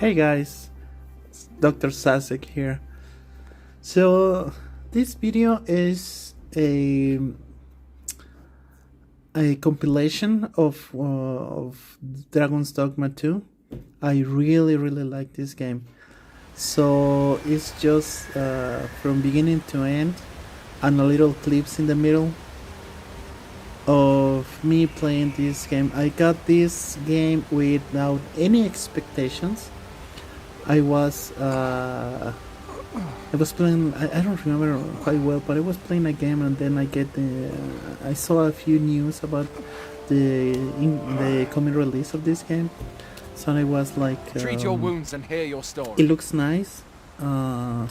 Hey guys, Dr. Zacek here. So this video is a compilation of Dragon's Dogma 2. I really like this game. So it's just from beginning to end, and a little clips in the middle of me playing this game. I got this game without any expectations. I was playing. I don't remember quite well, but I was playing a game, and then I saw a few news about the coming release of this game. So I was like, treat your wounds and hear your story. It looks nice, but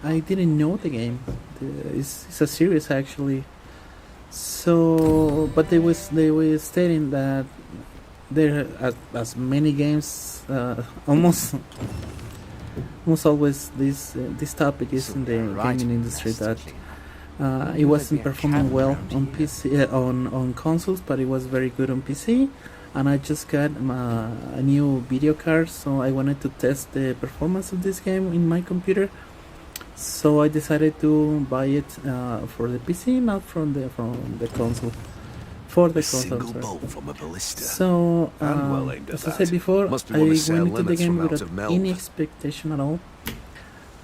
I didn't know the game. It's a series actually. So, but they were stating that there are as many games, almost always this topic is in the gaming industry that it wasn't performing well on PC on consoles, but it was very good on PC. And I just got a new video card, so I wanted to test the performance of this game in my computer. So I decided to buy it for the PC, not from the console. For the console, so as I said before, I went into the game without any expectation at all,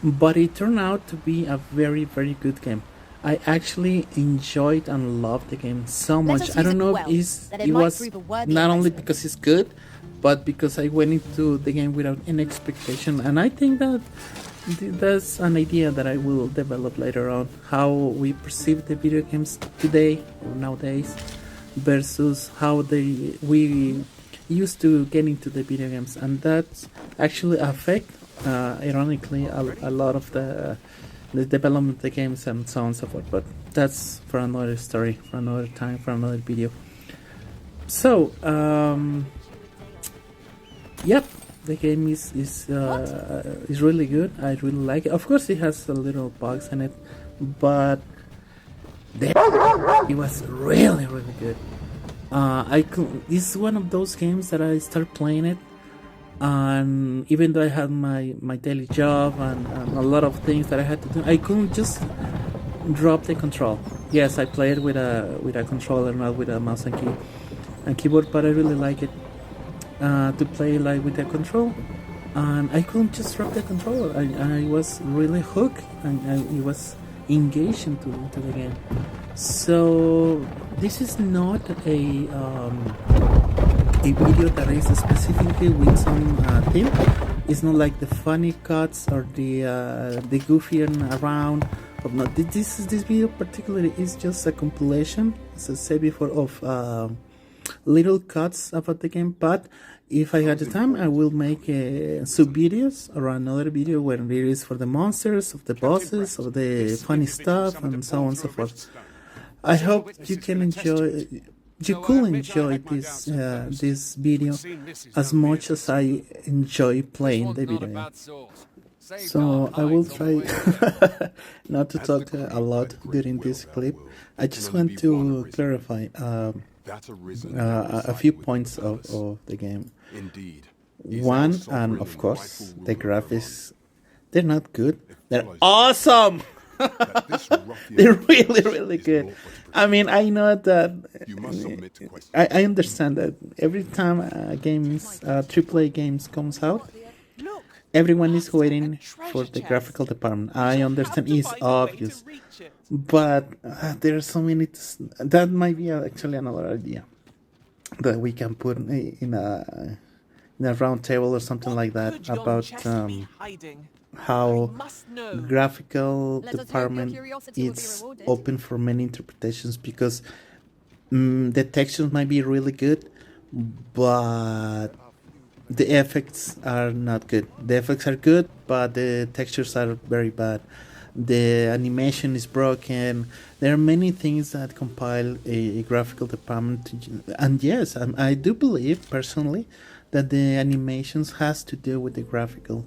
but it turned out to be a very good game. I actually enjoyed and loved the game so much. I don't know if it was not only because it's good, but because I went into the game without any expectation. And I think that that's an idea that I will develop later on, how we perceive the video games today or nowadays versus how we used to get into the video games, and that actually affect ironically a lot of the development of the games and so on and so forth. But that's for another story, for another time, for another video. So yep, the game is really good. I really like it. Of course it has a little bugs in it, but it was really good. This is one of those games that I start playing it, and even though I had my daily job and a lot of things that I had to do, I couldn't just drop the control. Yes, I played with a controller, not with a mouse and keyboard, but I really like it to play like with the control, and I couldn't just drop the controller. I was really hooked, and I was engaged into the game. So this is not a video that is specifically with some theme. It's not like the funny cuts or the goofing around. Of not this video particularly is just a compilation, as I said before, of little cuts about the game. But if I had the time, I will make sub videos or another video where it is for the monsters, of the bosses, of the funny stuff, and so on and so forth. I hope you can enjoy. You could enjoy this video as much as I enjoy playing the video game. So I will try not to talk a lot during this clip. I just want to clarify a few points of the game. One, and of course, the graphics, they're not good. They're awesome! They're really good. I mean, I know that I understand that every time AAA games comes out, everyone is waiting for the graphical department. I understand, it's obvious, but there are so many. That might be actually another idea that we can put in a round table or something like that about how graphical department is open for many interpretations, because the textures might be really good, but the effects are not good. The effects are good, but the textures are very bad. The animation is broken. There are many things that compile a graphical department and yes, I do believe personally that the animations has to do with the graphical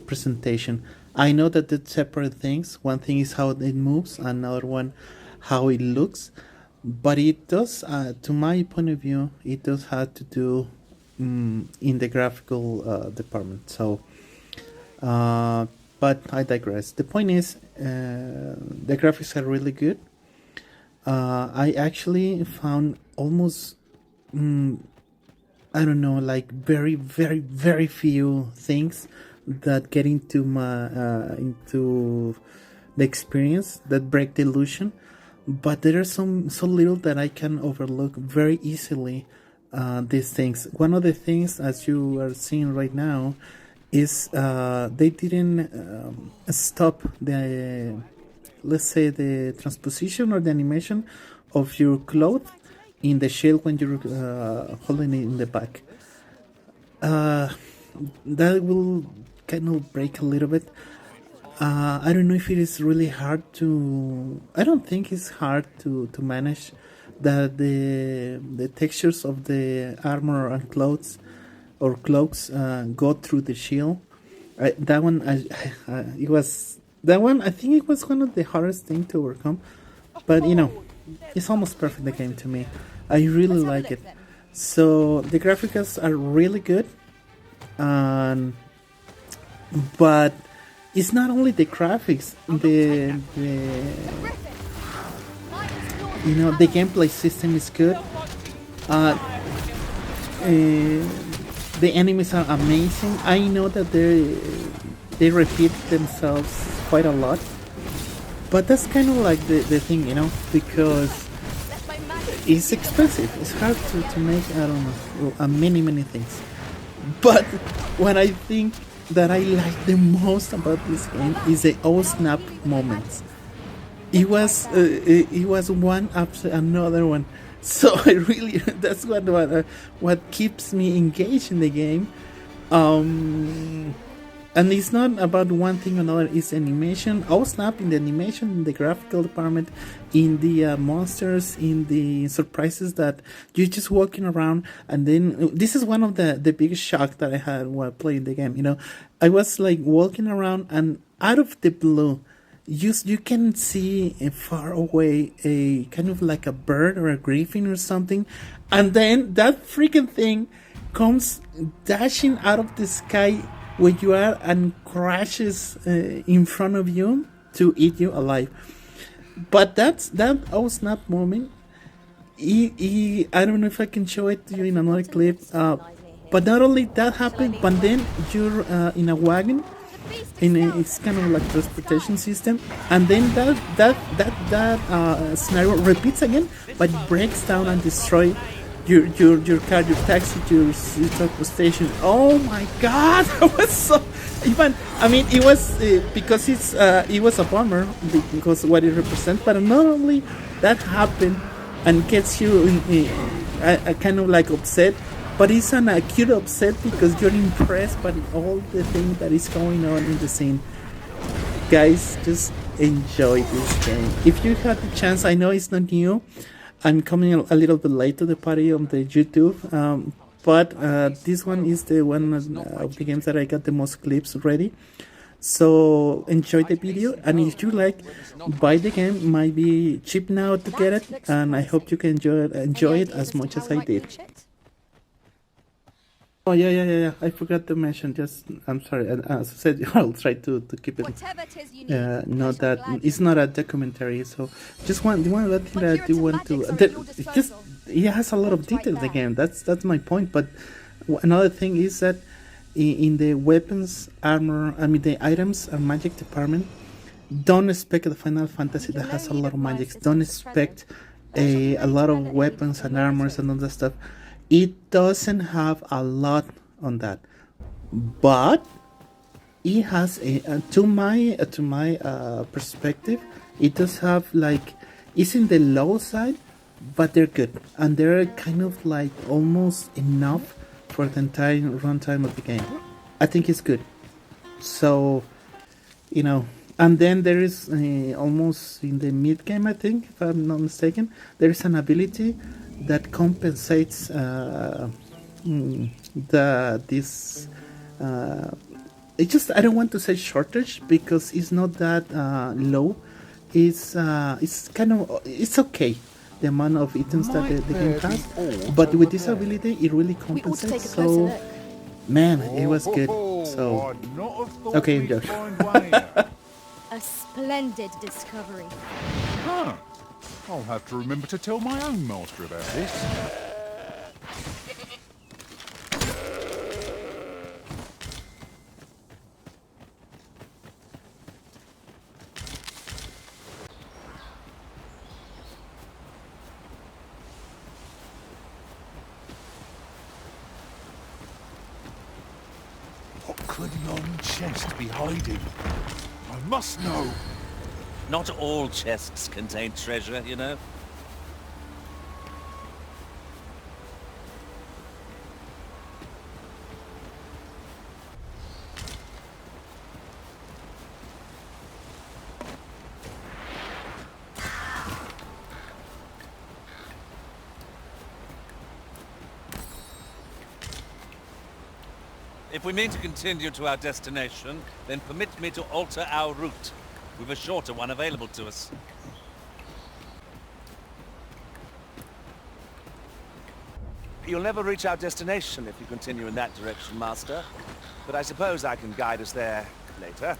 presentation. I know that they're separate things. One thing is how it moves, another one how it looks, but it does, to my point of view, it does have to do in the graphical department. So, but I digress. The point is, the graphics are really good. I actually found almost, I don't know, like very, very, very few things that get into into the experience that break the illusion. But there are so little that I can overlook very easily these things. One of the things, as you are seeing right now, is they didn't stop the, let's say, the transposition or the animation of your cloth in the shield when you're holding it in the back. That will kind of break a little bit. I don't know if it is really hard to. I don't think it's hard to manage that the textures of the armor and clothes or cloaks go through the shield. That one, it was that one. I think it was one of the hardest thing to overcome, but it's almost perfect, the game, to me. I really like it. So the graphics are really good, but it's not only the graphics. The gameplay system is good. The enemies are amazing. I know that they repeat themselves quite a lot, but that's kind of like the thing, because it's expensive. It's hard to make, I don't know, many things. But what I think that I like the most about this game is the oh snap moments. It was one after another one. So I really, that's what keeps me engaged in the game. And it's not about one thing or another. It's animation. Oh snap! In the animation, in the graphical department, in the monsters, in the surprises that you're just walking around, and then this is one of the biggest shock that I had while playing the game. I was like walking around, and out of the blue, you can see far away a kind of like a bird or a griffin or something, and then that freaking thing comes dashing out of the sky where you are and crashes in front of you to eat you alive. But that oh snap moment, I don't know if I can show it to you in another clip, but not only that happened, but then you're in a wagon, it's kind of like transportation system, and then that scenario repeats again, but it breaks down and destroys your car, your taxi, your station. Oh my god, that was so even. I mean, it was because it was a bummer because what it represents, but not only that happened and gets you kind of like upset, but it's an acute upset because you're impressed by all the things that is going on in the scene. Guys, just enjoy this game. If you had the chance, I know it's not new. I'm coming a little bit late to the party on the YouTube, but this one is the one of the games that I got the most clips ready. So enjoy the video, and if you like, buy the game. It might be cheap now to get it, and I hope you can enjoy it as much as I did. Oh yeah. I forgot to mention. I'm sorry. As I said, I'll try to keep it. Not that it's not a documentary. So just one other thing that I do want to. It has a lot of details again. That's my point. But another thing is that in the weapons, armor, the items and magic department, don't expect the Final Fantasy that has a lot of magics. Don't expect a lot of weapons and armors and all that stuff. It doesn't have a lot on that, but it has to my perspective, it does have it's in the low side, but they're good and they're kind of like almost enough for the entire runtime of the game. I think it's good. So, and then there is almost in the mid game, I think, if I'm not mistaken, there is an ability that compensates this. I don't want to say shortage because it's not that low. It's kind of, it's okay, the amount of items that the game has. But with this ability, it really We ought to take a compensates. closer So, look. man, it was good. So, okay, I'm joking. A splendid discovery. Huh. I'll have to remember to tell my own master about this. What could yon chest be hiding? I must know. Not all chests contain treasure, you know. If we mean to continue to our destination, then permit me to alter our route. We've a shorter one available to us. You'll never reach our destination if you continue in that direction, Master. But I suppose I can guide us there later.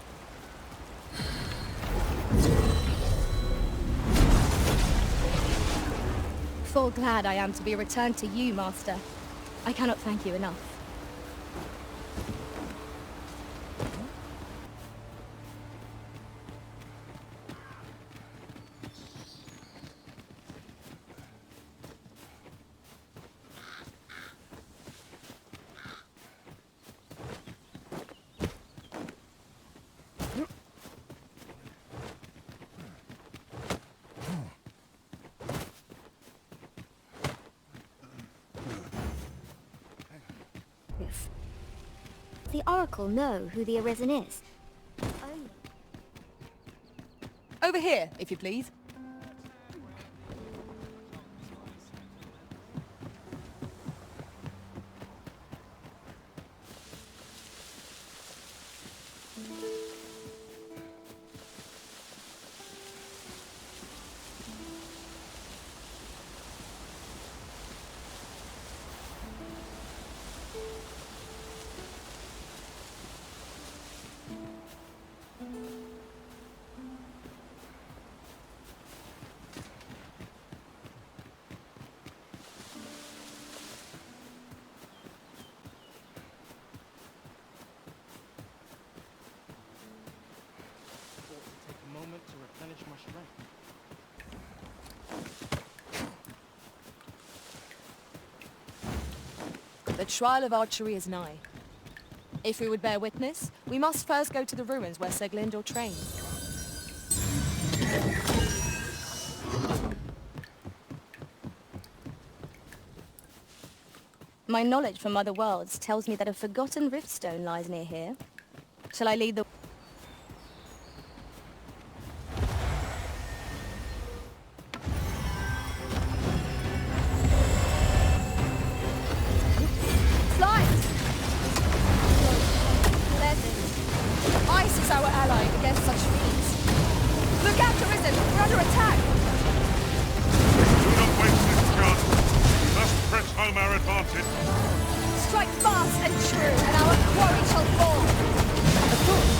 Full glad I am to be returned to you, Master. I cannot thank you enough. The Oracle know who the Arisen is? Over here, if you please. To replenish my strength. The trial of archery is nigh. If we would bear witness, we must first go to the ruins where Sir Glindor trains. My knowledge from other worlds tells me that a forgotten riftstone lies near here. Shall I lead the... our ally against such fiends. Look out, Arisen! We're under attack! Do not waste this chance. We must press home our advantage. Strike fast and true, and our quarry shall fall. Of course.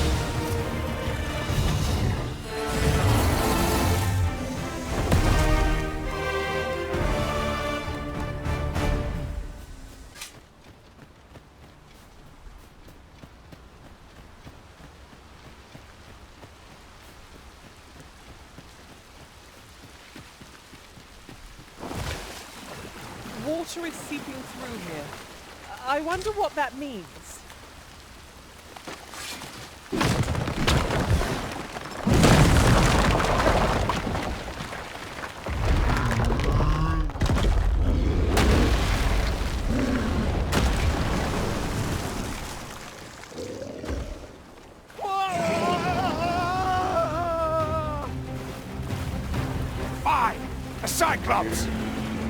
Water is seeping through here. I wonder what that means. Fine! A Cyclops!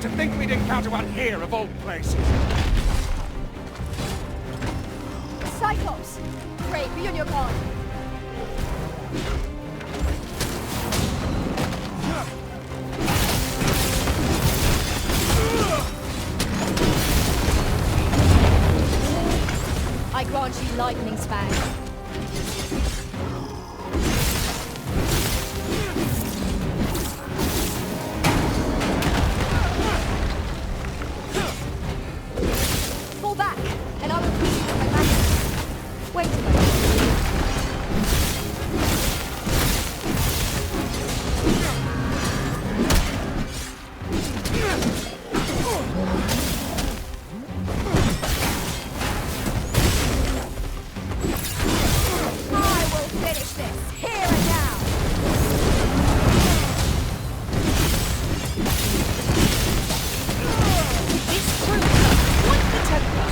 To think we'd encounter one here of all places! Cyclops! Pray, be on your guard. lightning span. Fall back, and I will push you with my magic. Wait a moment. I will finish this, here and now! It's true. What's the temper?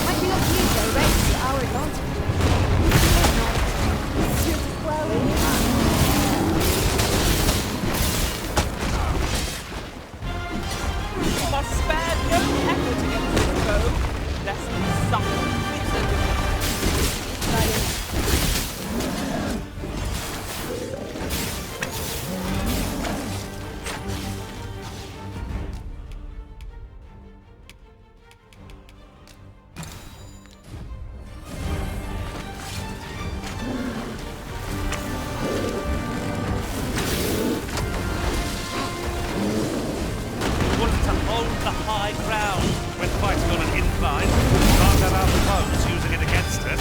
I do not use their race to our advantage. It's just flowing. You must spare no effort against this foe, lest we suffer bitter defeat. We want to hold the high ground when fighting on an incline. Can't have our foes using it against us.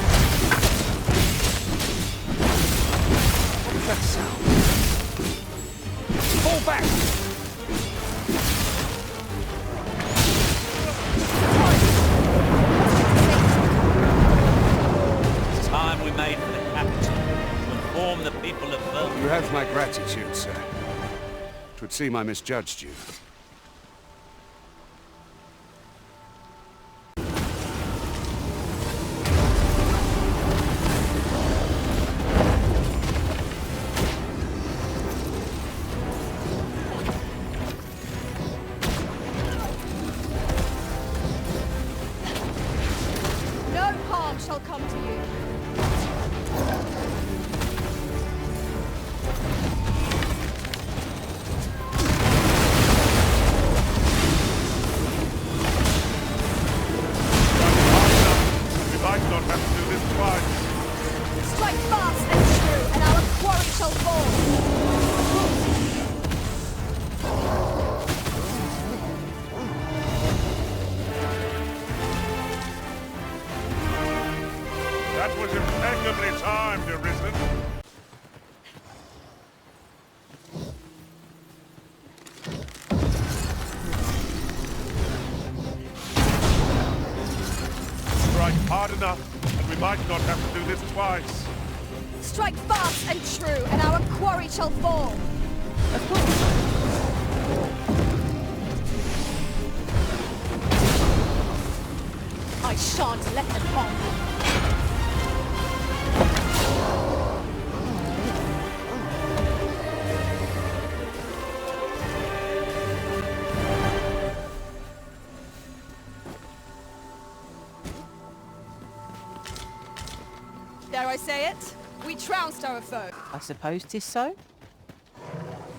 What's that sound? Fall back! It's time we made for the capital to inform the people of Vermont. You have my gratitude, sir. 'Twould seem I misjudged you. No harm shall come to you. We might not have to do this twice. Strike fast and true, and our quarry shall fall. That was impeccably timed, Arisen. Strike hard enough, and we might not have to do this twice. Strike fast and true, and our quarry shall fall. I shan't let them harm you. Dare I say it? We trounced our foe. I suppose 'tis so.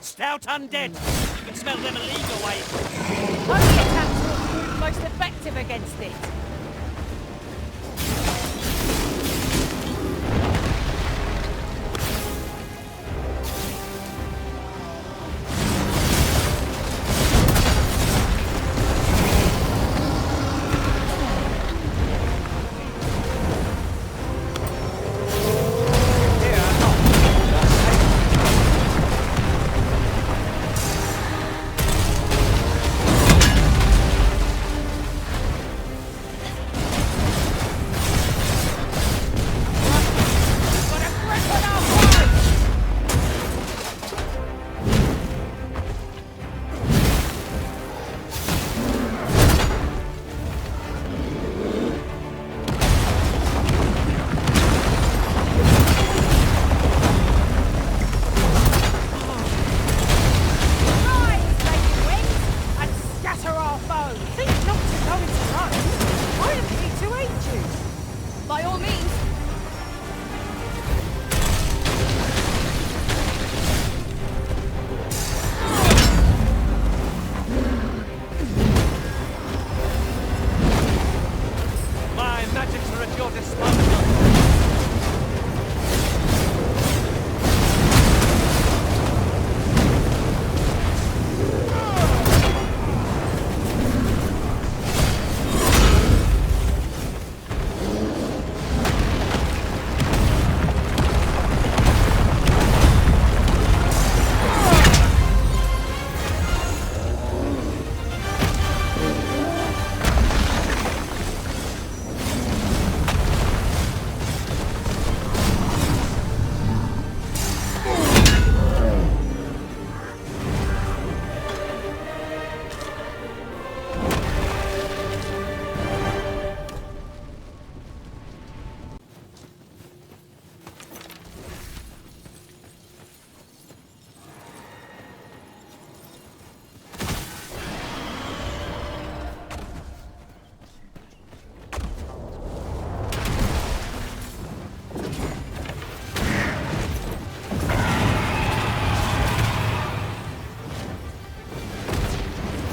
Stout undead! You can smell them illegal way. Only attacks will prove most effective against it.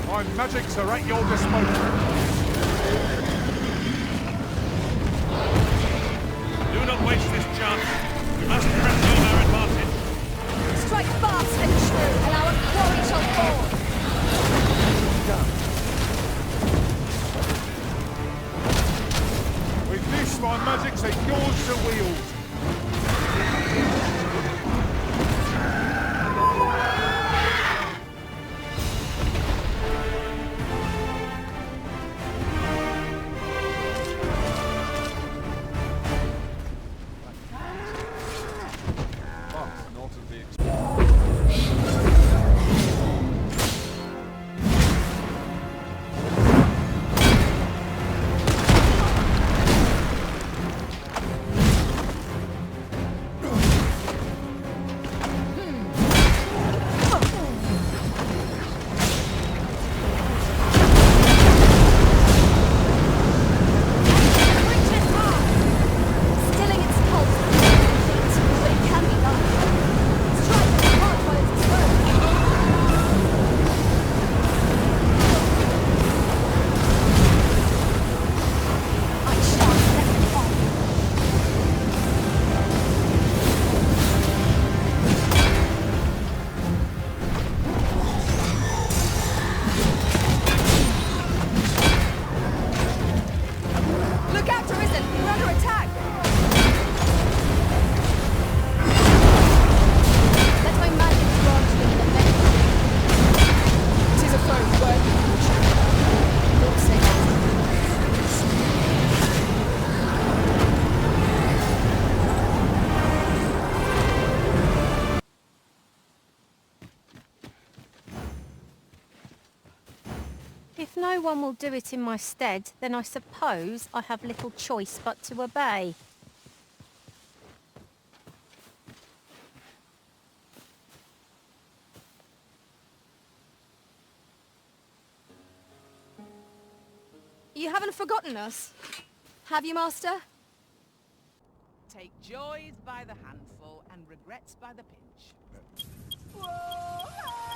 My magics are at your disposal. Do not waste this chance. We must press home our advantage. Strike fast and true, and our quarry shall fall. With this, my magics are yours to wield. Stilling its pulse with heat, but it can be done. Strike its heart while it is firm. I shall set it on. Look out, Arisen! We're under attack! Let my magic grant you the benefit. Tis a foe worthy of fortune. Lord save us. If no one will do it in my stead, then I suppose I have little choice but to obey. You haven't forgotten us, have you, Master? Take joys by the handful and regrets by the pinch. Whoa!